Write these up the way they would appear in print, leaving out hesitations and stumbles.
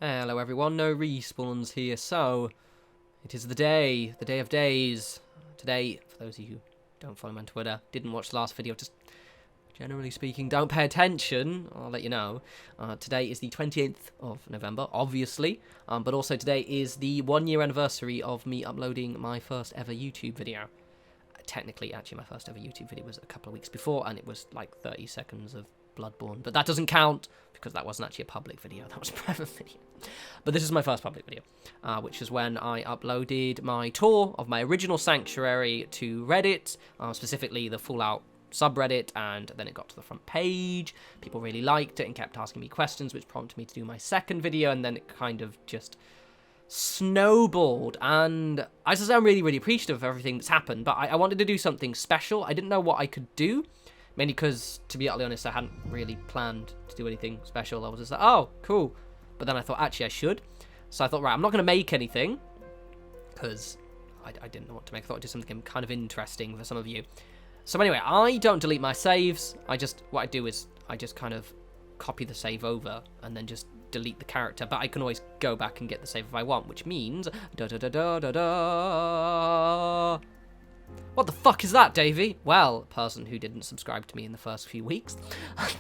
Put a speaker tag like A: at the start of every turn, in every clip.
A: Hello everyone, no respawns here, so it is the day of days. Today, for those of you who don't follow me on Twitter, didn't watch the last video, just generally speaking, don't pay attention, I'll let you know. Today is the 28th of November, obviously, but also today is the 1 year anniversary of me uploading my first ever YouTube video. Technically, actually, my first ever YouTube video was a couple of weeks before, and it was like 30 seconds of Bloodborne, but that doesn't count because that wasn't actually a public video, that was a private video. But this is my first public video, which is when I uploaded my tour of my original Sanctuary to Reddit, specifically the Fallout subreddit, and then it got to the front page. People really liked it and kept asking me questions, which prompted me to do my second video, and then it kind of just snowballed. And I just am really appreciative of everything that's happened, but I wanted to do something special. I didn't know what I could do, mainly because, to be utterly honest, I hadn't really planned to do anything special. I was just like, oh, cool. But then I thought, actually, I should. So I thought, right, I'm not going to make anything, because I didn't know what to make. I thought I'd do something kind of interesting for some of you. So anyway, I don't delete my saves. What I do is I just kind of copy the save over and then just delete the character. But I can always go back and get the save if I want, which means What the fuck is that, Davey? Well, person who didn't subscribe to me in the first few weeks,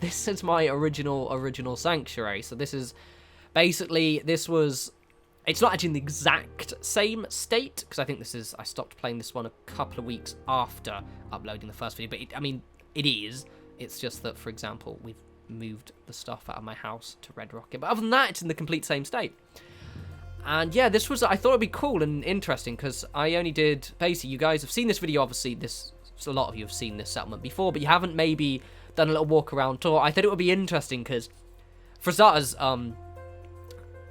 A: this is my original Sanctuary. So this is basically, it's not actually in the exact same state, because I think I stopped playing this one a couple of weeks after uploading the first video, but it is. It's just that, for example, we've moved the stuff out of my house to Red Rocket, but other than that, it's in the complete same state. And yeah, I thought it'd be cool and interesting, because I only did, basically, you guys have seen this video, obviously, a lot of you have seen this settlement before, but you haven't maybe done a little walk around tour. I thought it would be interesting, because, for starters,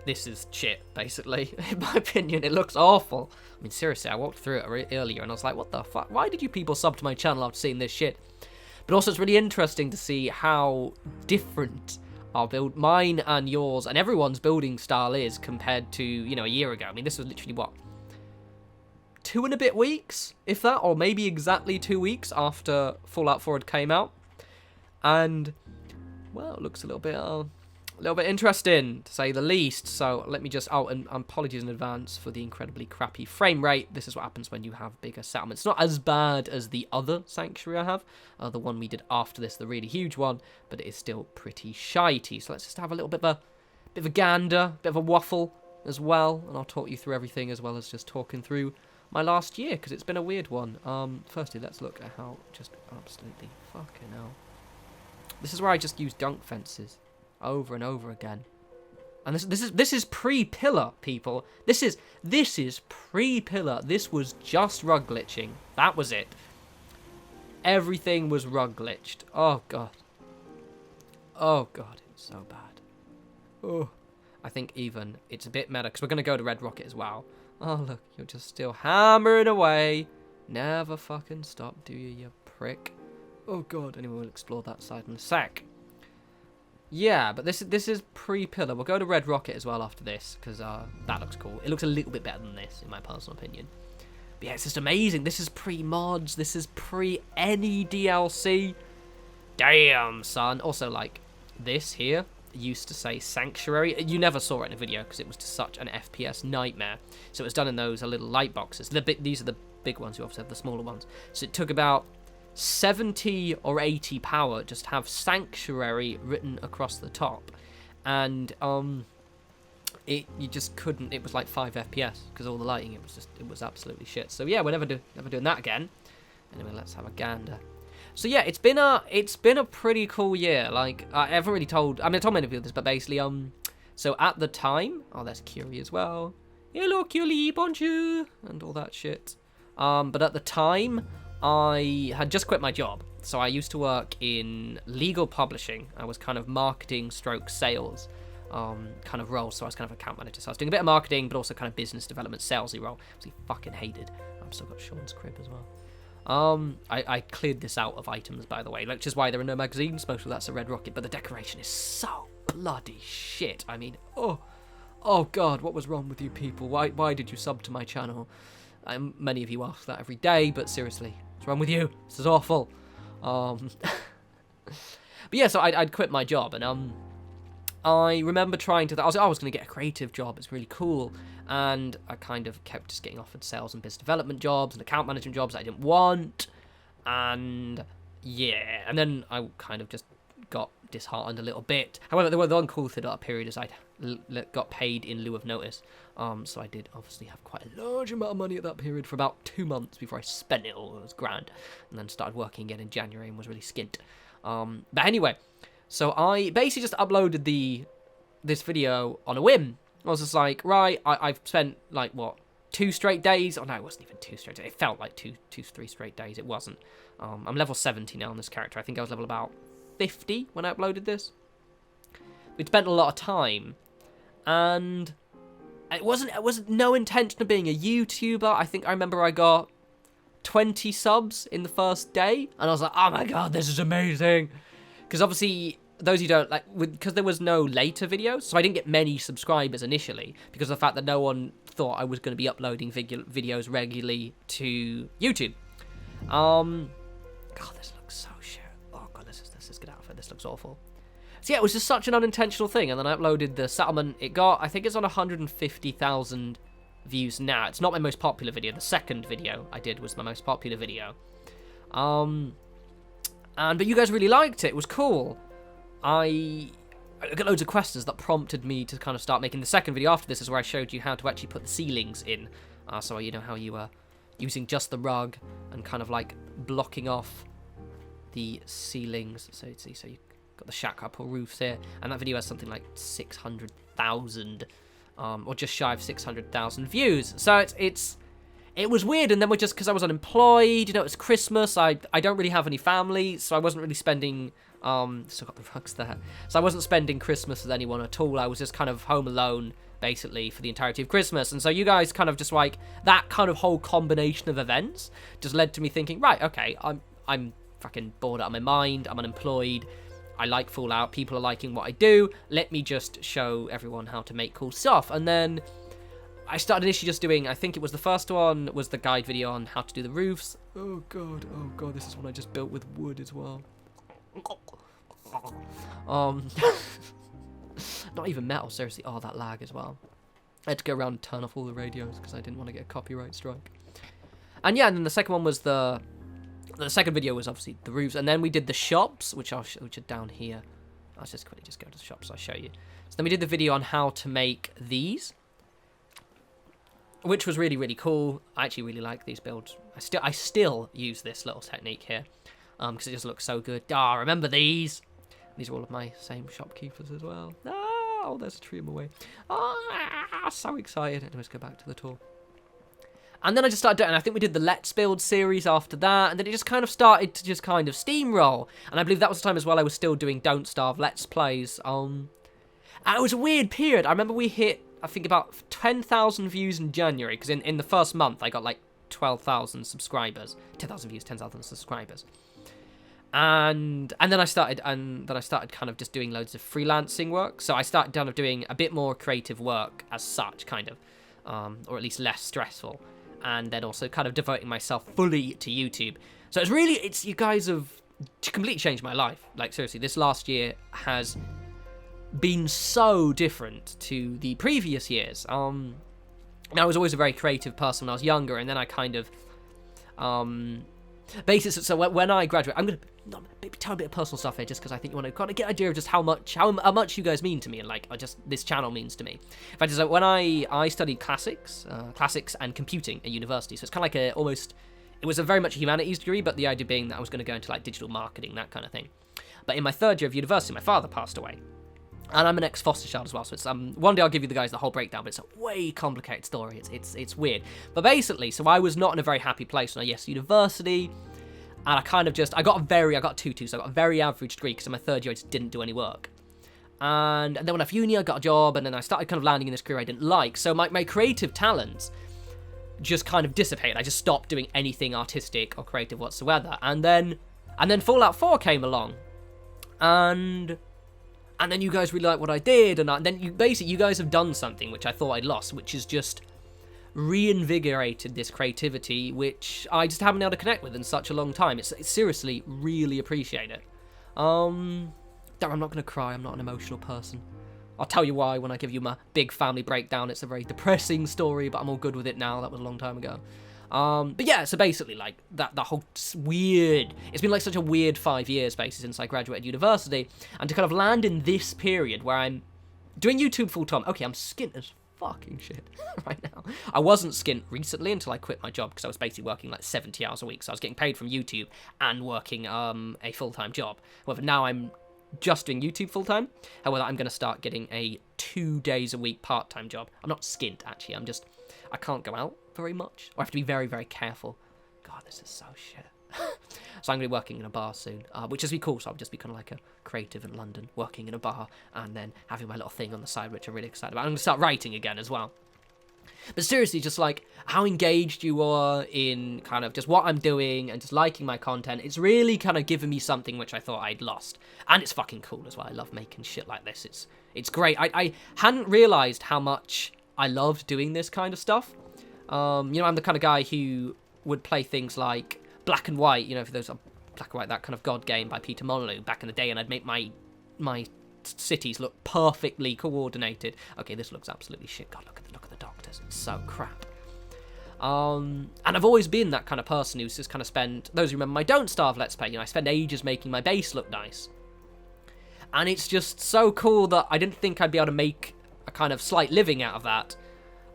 A: this is shit, basically. In my opinion, it looks awful. I mean, seriously, I walked through it earlier, and I was like, what the fuck? Why did you people sub to my channel after seeing this shit? But also, it's really interesting to see how different mine and yours and everyone's building style is compared to, a year ago. I mean, this was literally, what, 2 and a bit weeks, if that, or maybe exactly 2 weeks after Fallout 4 had came out. And, well, it looks a little bit interesting, to say the least. So let me just, and apologies in advance for the incredibly crappy frame rate. This is what happens when you have bigger settlements. It's not as bad as the other Sanctuary I have, the one we did after this, the really huge one, but it is still pretty shitey. So let's just have a little bit of a gander, bit of a waffle as well, and I'll talk you through everything, as well as just talking through my last year, because it's been a weird one. Firstly, let's look at how just absolutely fucking hell. This is where I just use dunk fences over and over again, and this is pre-pillar, people. This is pre-pillar. This was just rug glitching. That was it. Everything was rug glitched. Oh god, it's so bad. Oh, I think even it's a bit meta, because we're gonna go to Red Rocket as well. Oh look, you're just still hammering away. Never fucking stop, do you prick? Oh god. Anyway, we'll explore that side in a sec. Yeah, but this is pre-pillar. We'll go to Red Rocket as well after this, because that looks cool. It looks a little bit better than this, in my personal opinion. But yeah, it's just amazing. This is pre-mods. This is pre-any DLC. Damn, son. Also, like, this here used to say Sanctuary. You never saw it in a video, because it was just such an FPS nightmare. So it was done in those little light boxes. These are the big ones. You obviously have the smaller ones. So it took about 70 or 80 power just have Sanctuary written across the top, and you just couldn't. It was like 5 FPS because all the lighting. It was absolutely shit. So yeah, we're never doing that again. Anyway, let's have a gander. So yeah, it's been a pretty cool year. Like, I haven't really told. I told many people this, but basically so at the time, there's Curie as well. Hello, Curie, bonjour, and all that shit. But at the time, I had just quit my job, so I used to work in legal publishing. I was kind of marketing stroke sales kind of role, so I was kind of account manager. So I was doing a bit of marketing, but also kind of business development, salesy role, which he fucking hated. I've still got Sean's crib as well. I cleared this out of items, by the way, which is why there are no magazines. Most of that's a Red Rocket, but the decoration is so bloody shit. I mean, oh god, what was wrong with you people? Why did you sub to my channel? Many of you ask that every day, but seriously, what's wrong with you? This is awful. But yeah, so I'd quit my job, and I remember trying to, I was going to get a creative job, it's really cool, and I kind of kept just getting offered sales and business development jobs and account management jobs that I didn't want, and yeah, and then I kind of just got disheartened a little bit. However, the one cool thing about that period is I got paid in lieu of notice, so I did obviously have quite a large amount of money at that period for about 2 months before I spent it all. It was grand, and then started working again in January and was really skint. But anyway, so I basically just uploaded this video on a whim. I was just like, right, I've spent like what, 2 straight days? Oh no, it wasn't even 2 straight days. It felt like 3 straight days. It wasn't. I'm level 70 now on this character. I think I was level about 50 when I uploaded this. We'd spent a lot of time, and it wasn't no intention of being a YouTuber. I think I remember I got 20 subs in the first day, and I was like, oh my god, this is amazing. Because obviously, those who don't, like, because there was no later videos, so I didn't get many subscribers initially, because of the fact that no one thought I was going to be uploading videos regularly to YouTube. God, this looks so shit. Oh god, let's just get out of it. This looks awful. So yeah, it was just such an unintentional thing, and then I uploaded the settlement. I think it's on 150,000 views now. It's not my most popular video. The second video I did was my most popular video. But you guys really liked it. It was cool. I got loads of questions that prompted me to kind of start making the second video after this, is where I showed you how to actually put the ceilings in. So you know how you were using just the rug and kind of like blocking off the ceilings. So you got the shack up or roofs here, and that video has something like 600,000, or just shy of 600,000 views. So it was weird, and then just because I was unemployed, you know, it was Christmas. I don't really have any family, so I wasn't really spending. Still got the rugs there. So I wasn't spending Christmas with anyone at all. I was just kind of home alone, basically, for the entirety of Christmas. And so you guys kind of just like, that kind of whole combination of events just led to me thinking, right, okay, I'm fucking bored out of my mind. I'm unemployed. I like Fallout. People are liking what I do. Let me just show everyone how to make cool stuff. And then I started initially just doing, I think it was the first one, was the guide video on how to do the roofs. Oh god, this is one I just built with wood as well. Not even metal, seriously. Oh, that lag as well. I had to go around and turn off all the radios because I didn't want to get a copyright strike. And yeah, and then the second one was the second video was obviously the roofs, and then we did the shops, which are down here. I'll just quickly just go to the shops, I'll show you. So then we did the video on how to make these, which was really, really cool. I actually really like these builds. I still use this little technique here, because it just looks so good. Remember these? These are all of my same shopkeepers as well. Oh, there's a tree in my way. So excited. Anyways, go back to the tour. And then I just started doing, and I think we did the Let's Build series after that, and then it just kind of started to just kind of steamroll. And I believe that was the time as well I was still doing Don't Starve Let's Plays. And it was a weird period. I remember we hit, I think, about 10,000 views in January, because in the first month I got like 12,000 subscribers. 10,000 views, 10,000 subscribers. And then I started kind of just doing loads of freelancing work. So I started kind of doing a bit more creative work as such, kind of, or at least less stressful. And then also kind of devoting myself fully to YouTube. So you guys have completely changed my life. Like, seriously, this last year has been so different to the previous years. I was always a very creative person when I was younger, and then I kind of, basically, so when I graduate, I'm going to tell a bit of personal stuff here, just because I think you want to kind of get an idea of just how much you guys mean to me, and like, just this channel means to me. In fact, so when I studied classics and computing at university, so it's kind of like it was a very much a humanities degree, but the idea being that I was going to go into like digital marketing, that kind of thing. But in my third year of university, my father passed away. And I'm an ex-foster child as well, so it's one day I'll give you the guys the whole breakdown, but it's a way complicated story. It's weird. But basically, so I was not in a very happy place when I to university, and I got a 2-2, so I got a very average degree, because in my third year I just didn't do any work. And then when I left uni, I got a job, and then I started kind of landing in this career I didn't like. So my creative talents just kind of dissipated. I just stopped doing anything artistic or creative whatsoever. And then Fallout 4 came along, and then you guys really liked what I did, and then you guys have done something which I thought I'd lost, which is just reinvigorated this creativity, which I just haven't been able to connect with in such a long time. It's seriously really appreciate it. I'm not gonna cry. I'm not an emotional person. I'll tell you why when I give you my big family breakdown. It's a very depressing story, but I'm all good with it now. That was a long time ago. But yeah, so basically, like, that whole weird... It's been, like, such a weird 5 years, basically, since I graduated university. And to kind of land in this period where I'm doing YouTube full-time. Okay, I'm skint as fucking shit right now. I wasn't skint recently until I quit my job, because I was basically working, like, 70 hours a week. So I was getting paid from YouTube and working a full-time job. However, now I'm just doing YouTube full-time. However, I'm going to start getting a 2 days a week part-time job. I'm not skint, actually. I can't go out very much. Or I have to be very, very careful. God, this is so shit. So I'm going to be working in a bar soon, which is be cool. So I'll just be kind of like a creative in London, working in a bar, and then having my little thing on the side, which I'm really excited about. I'm going to start writing again as well. But seriously, just like how engaged you are in kind of just what I'm doing and just liking my content, it's really kind of given me something which I thought I'd lost. And it's fucking cool as well. I love making shit like this. It's great. I hadn't realised how much I loved doing this kind of stuff. You know, I'm the kind of guy who would play things like Black and White, you know, for those Black and White, that kind of God game by Peter Molyneux back in the day, and I'd make my cities look perfectly coordinated. Okay, this looks absolutely shit. God, look at the doctors. It's so crap. And I've always been that kind of person who's just kind of spend, those who remember my Don't Starve Let's Play, you know, I spend ages making my base look nice. And it's just so cool that I didn't think I'd be able to make a kind of slight living out of that.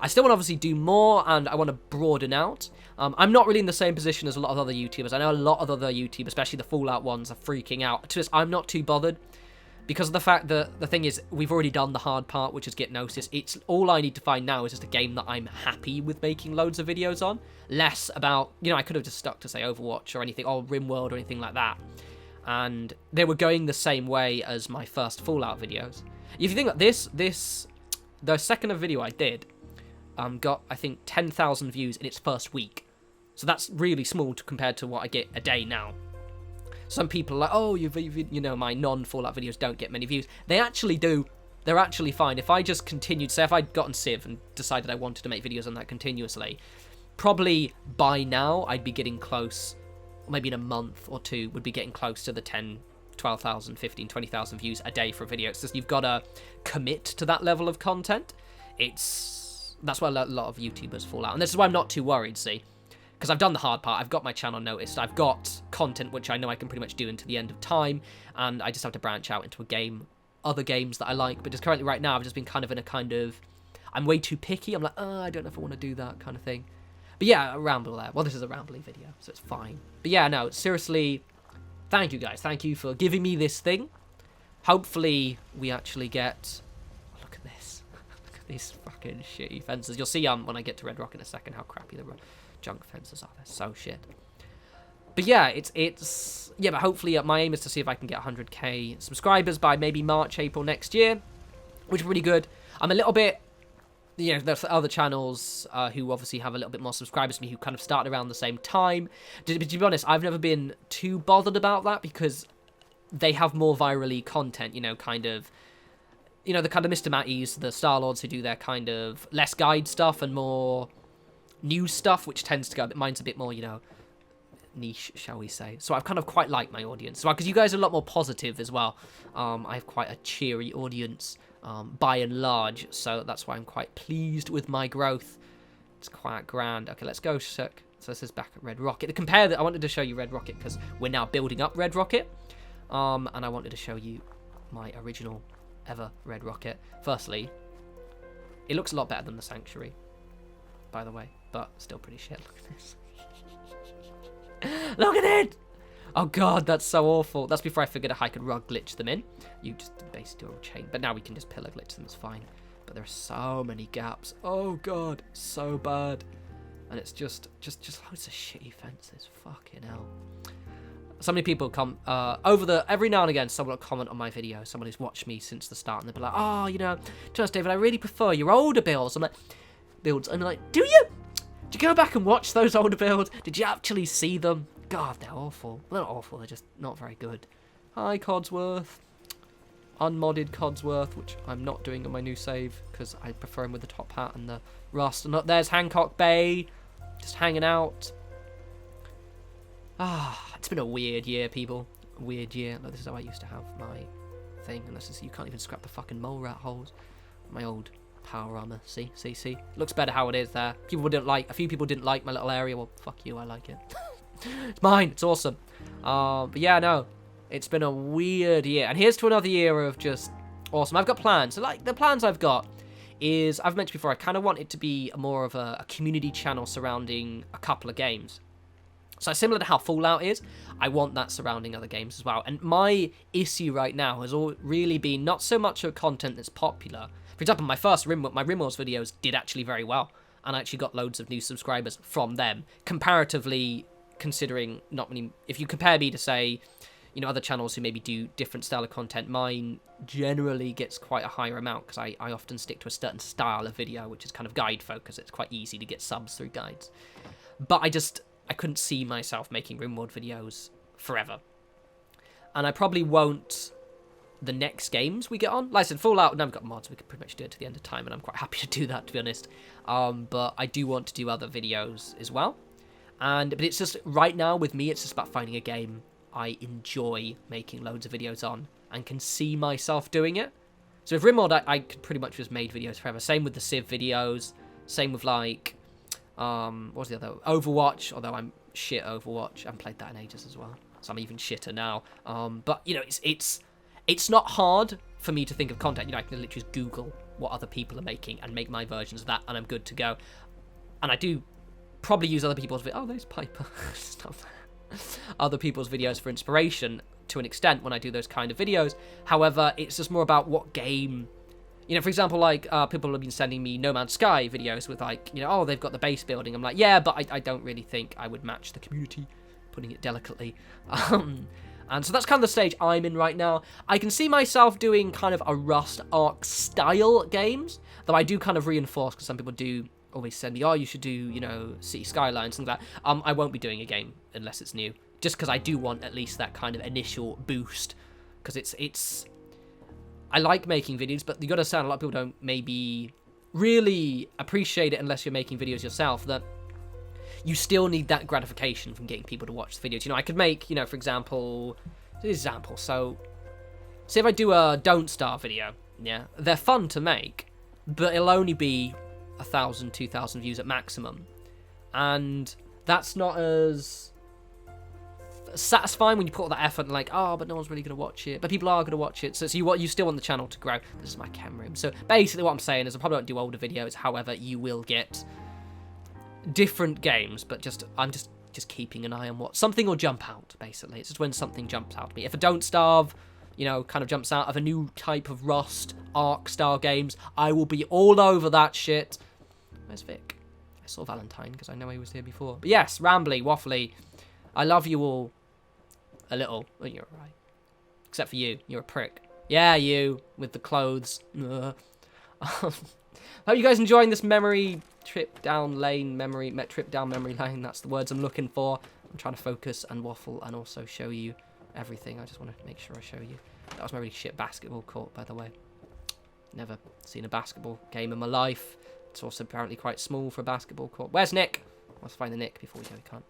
A: I still want to obviously do more, and I want to broaden out. I'm not really in the same position as a lot of other YouTubers. I know a lot of other YouTubers, especially the Fallout ones, are freaking out. To us, I'm not too bothered, because of the fact that the thing is, we've already done the hard part, which is get noticed. It's all I need to find now is just a game that I'm happy with making loads of videos on. Less about, you know, I could have just stuck to, say, Overwatch or anything, or RimWorld or anything like that. And they were going the same way as my first Fallout videos. If you think about the second video I did, got, I think, 10,000 views in its first week. So that's really small compared to what I get a day now. Some people are like, oh, you know, my non-Fallout videos don't get many views. They actually do. They're actually fine. If I just continued, say if I'd gotten Civ and decided I wanted to make videos on that continuously, probably by now I'd be getting close, maybe in a month or two, would be getting close to the 10, 12,000, 15, 20,000 views a day for a video. It's just you've got to commit to that level of content. That's why a lot of YouTubers fall out. And this is why I'm not too worried, see? Because I've done the hard part. I've got my channel noticed. I've got content which I know I can pretty much do until the end of time. And I just have to branch out into other games that I like. But just currently right now, I've just been kind of in a kind of... I'm way too picky. I'm like, I don't know if I want to do that kind of thing. But yeah, a ramble there. Well, this is a rambling video, so it's fine. But yeah, no, seriously, thank you guys. Thank you for giving me this thing. Hopefully, we actually get... Look at this. Look at these fucking shitty fences. You'll see when I get to Red Rock in a second how crappy the junk fences are. They're so shit. But yeah, yeah, but hopefully my aim is to see if I can get 100k subscribers by maybe March, April next year, which is pretty good. I'm a little bit... You know, there's other channels who obviously have a little bit more subscribers than me who kind of started around the same time. To be honest, I've never been too bothered about that because they have more virally content, you know, kind of... You know, the kind of Mr. Matties, the Star-Lords who do their kind of less guide stuff and more news stuff, which tends to go... Mine's a bit more, you know, niche, shall we say. So I've kind of quite liked my audience. So because you guys are a lot more positive as well. I have quite a cheery audience. By and large, so that's why I'm quite pleased with my growth. It's quite grand. Okay, let's go, So this is back at Red Rocket. To compare that, I wanted to show you Red Rocket because we're now building up Red Rocket. And I wanted to show you my original ever Red Rocket. Firstly, it looks a lot better than the Sanctuary, by the way, but still pretty shit. Look at this. Look at it! Oh god, that's so awful. That's before I figured out how I could rug glitch them in. You just basically do a chain. But now we can just pillar glitch them, it's fine. But there are so many gaps. Oh god, so bad. And it's just loads of shitty fences. Fucking hell. So many people come every now and again someone will comment on my video, someone who's watched me since the start, and they'll be like, oh, you know, just David, I really prefer your older builds. I'm like, and I'm like, do you? Did you go back and watch those older builds? Did you actually see them? God, they're awful. Well, they're not awful, they're just not very good. Hi, Codsworth. Unmodded Codsworth, which I'm not doing on my new save, because I prefer him with the top hat and the rust. And there's Hancock Bay, just hanging out. It's been a weird year, people. A weird year. Like, this is how I used to have my thing, unless you can't even scrap the fucking mole rat holes. My old power armor. See? Looks better how it is there. A few people didn't like my little area. Well, fuck you, I like it. It's mine. It's awesome. But yeah, no. It's been a weird year. And here's to another year of just awesome. I've got plans. So, like, the plans I've got is, I've mentioned before, I kind of want it to be more of a community channel surrounding a couple of games. So similar to how Fallout is, I want that surrounding other games as well. And my issue right now has really been not so much of content that's popular. For example, my RimWorlds videos did actually very well. And I actually got loads of new subscribers from them. Comparatively, considering not many... If you compare me to, say, you know, other channels who maybe do different style of content, mine generally gets quite a higher amount because I often stick to a certain style of video, which is kind of guide focus. It's quite easy to get subs through guides. But I couldn't see myself making RimWorld videos forever. And I probably won't the next games we get on. Like I said, Fallout, now we've got mods, we can pretty much do it to the end of time, and I'm quite happy to do that, to be honest. But I do want to do other videos as well. But it's just, right now with me, it's just about finding a game I enjoy making loads of videos on and can see myself doing it. So with RimWorld, I could pretty much just made videos forever. Same with the Civ videos. Same with, like, what was the other? Overwatch, although I'm shit Overwatch. I haven't played that in ages as well. So I'm even shitter now. But, you know, it's not hard for me to think of content. You know, I can literally just Google what other people are making and make my versions of that, and I'm good to go. And I do probably use other people's videos. Oh, there's Piper. Stuff. Other people's videos for inspiration to an extent when I do those kind of videos. However, it's just more about what game... You know, for example, like, people have been sending me No Man's Sky videos with, like, you know, oh, they've got the base building. I'm like, yeah, but I don't really think I would match the community, putting it delicately. And so that's kind of the stage I'm in right now. I can see myself doing kind of a Rust Ark style games, though I do kind of reinforce, because some people do always send me, oh, you should do, you know, City Skylines, things like that. I won't be doing a game unless it's new, just because I do want at least that kind of initial boost, because it's... I like making videos, but you got to understand, a lot of people don't maybe really appreciate it unless you're making videos yourself, that you still need that gratification from getting people to watch the videos. You know, I could make, you know, for example, so say if I do a Don't Starve video, yeah, they're fun to make, but it'll only be 1,000, 2,000 views at maximum. And that's not as satisfying when you put all that effort and like, oh, but no one's really going to watch it. But people are going to watch it. So you still want the channel to grow. This is my cam room. So basically what I'm saying is I probably won't do older videos. However, you will get different games. But I'm just keeping an eye on what... Something will jump out, basically. It's just when something jumps out at me. If I Don't Starve, you know, kind of jumps out of a new type of Rust, Ark style games, I will be all over that shit. Where's Vic? I saw Valentine because I know he was here before. But yes, rambly, waffly. I love you all. A little. Oh, you're right. Except for you. You're a prick. Yeah, you. With the clothes. Hope you guys enjoying this trip down memory lane. That's the words I'm looking for. I'm trying to focus and waffle and also show you everything. I just want to make sure I show you. That was my really shit basketball court, by the way. Never seen a basketball game in my life. It's also apparently quite small for a basketball court. Where's Nick? Let's find the Nick before we go. We can't.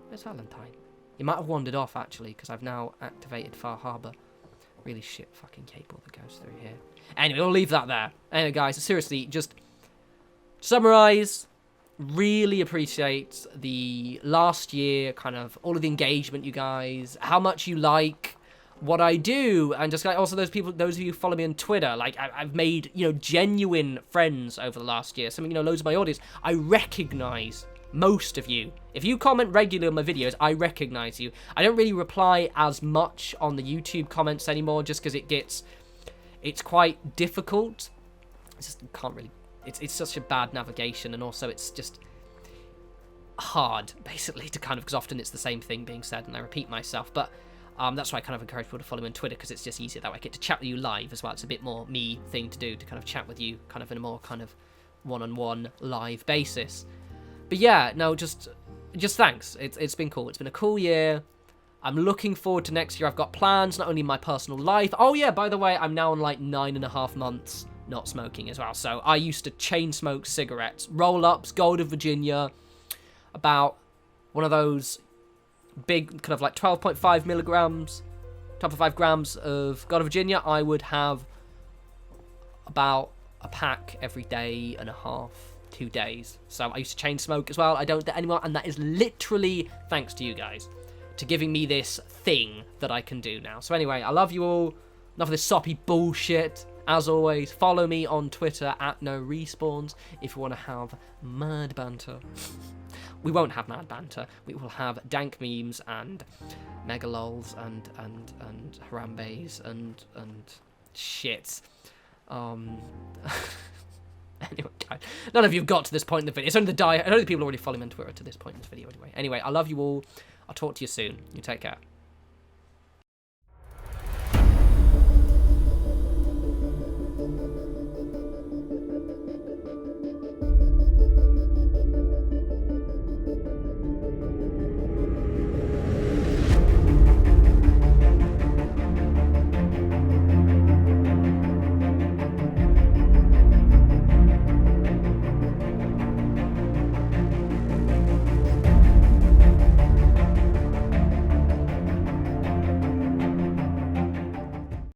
A: Where's Valentine? He might have wandered off, actually, because I've now activated Far Harbour. Really shit fucking cable that goes through here. Anyway, we'll leave that there. Anyway, guys, seriously, just summarise. Really appreciate the last year, kind of all of the engagement, you guys. How much you like what I do, and just like also those of you who follow me on Twitter. Like I've made, you know, genuine friends over the last year. Some, you know, loads of my audience. I recognise most of you. If you comment regularly on my videos, I recognise you. I don't really reply as much on the YouTube comments anymore, just because it's quite difficult. It's just, you can't really, it's such a bad navigation, and also it's just hard, basically, to kind of, because often it's the same thing being said, and I repeat myself, but that's why I kind of encourage people to follow me on Twitter, because it's just easier that way. I get to chat with you live as well. It's a bit more me thing to do, to kind of chat with you kind of in a more kind of one-on-one live basis. But yeah, no, just thanks. It's been cool. It's been a cool year. I'm looking forward to next year. I've got plans, not only in my personal life. Oh yeah, by the way, I'm now on like 9.5 months not smoking as well. So I used to chain smoke cigarettes, roll-ups, Golden Virginia, about one of those big kind of like 12.5 milligrams 5 grams of God of Virginia, I would have about a pack every day and a half, 2 days. So I used to chain smoke as well. I don't do that anymore, and that is literally thanks to you guys, to giving me this thing that I can do now. So anyway, I love you all. Enough of this soppy bullshit. As always, follow me on Twitter at norespawns if you want to have mad banter. We won't have mad banter. We will have dank memes and megalols and harambes and shit. Anyway, none of you have got to this point in the video. It's only the people already follow me on Twitter to this point in this video anyway. Anyway, I love you all. I'll talk to you soon. You take care.